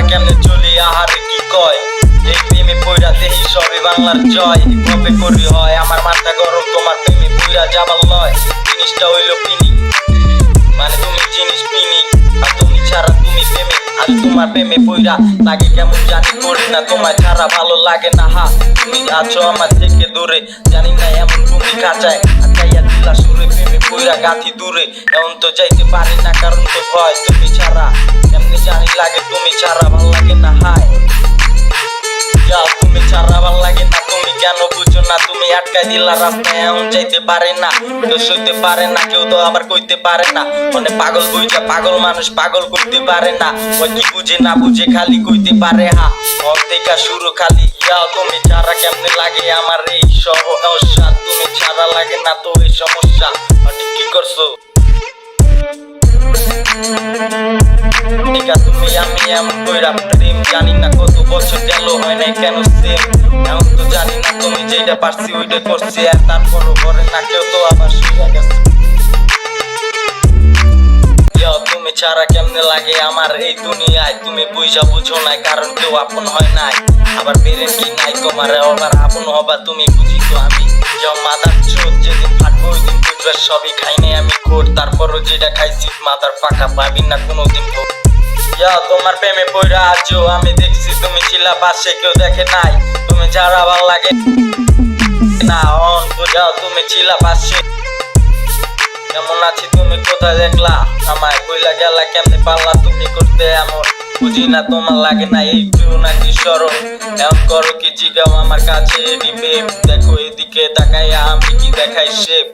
কেমনে চলি আহারে কি কয় এই প্রেমে পইরা দেহি সবই বাংলার জয় কবে করি হয় আমার মাথা গরম তোমার প্রেমে পইরা যাবার লয় জিনিসটা হইল পিনি মানে তুমি জিনিস পিনি আর তুমি ছাড়া তুমি প্রেমে আর তোমার প্রেমে পইরা লাগে কেমন জানি করি না তোমায় ছাড়া ভালো লাগে না হা তুমি আছো আমার থেকে দূরে জানি না এমন তুমি কাঁচায় আটকাইয়া দিলা সুরে প্রেমে পইরা গাথি দূরে এমন তো যাইতে পারি না কারণ তো ভয় তুমি ছাড়া এমনি জানি লাগে তুমি ছাড়া ভালো লাগে না হায় তুমি ছাড়া ভাল লাগে না তুমি কেন বুঝো না তুমি আটকাই দিলা রাস্তা এমন যাইতে পারে না কেউ সইতে পারে না কেউ তো আবার কইতে পারে না মানে পাগল বুঝা পাগল মানুষ পাগল করতে পারে না ওই কি বুঝে না বুঝে খালি কইতে পারে হা মন থেকে শুরু খালি তুমি ছাড়া কেমনে লাগে আমার এই সমস্যা তুমি ছাড়া লাগে না তো এই সমস্যা কি করছো তুমি আমি এমন কইরা প্রেম জানি না কত বছর গেল হয় নাই কেন সেম এমন তো জানি না তুমি যেটা পারছি ওইটা করছি আর তারপরও করে না কেউ তো আবার শুয়ে গেছে তুমি ছাড়া কেমনে লাগে আমার এই দুনিয়ায় তুমি বুঝা বুঝো নাই কারণ কেউ আপন হয় নাই আবার বেরেন কি নাই তোমার আবার আপন হবা তুমি বুঝি তো আমি মাদার চোখ যেদিন ফাটবো ওই দিন বুঝবে সবই খাই নাই আমি খোট তারপরও যেটা খাইছি মাদার ফাঁকা পাবি না কোনোদিন তোমার প্রেমে পইরা আছো আমি দেখছি তুমি ছিলা পাশে কেউ দেখে নাই তুমি ছাড়া ভাল লাগে না অন বুঝাও তুমি ছিলা পাশে কেমন আছি তুমি কোথায় দেখলা আমায় কইলা গেলা কেমনে পারলা তুমি করতে এমন বুঝি না তোমার লাগে না একটু নাকি সরল এমন করো কি জিগাও আমার কাছে দিবে দেখো এদিকে তাকাইয়া আমি কি দেখাই শেপ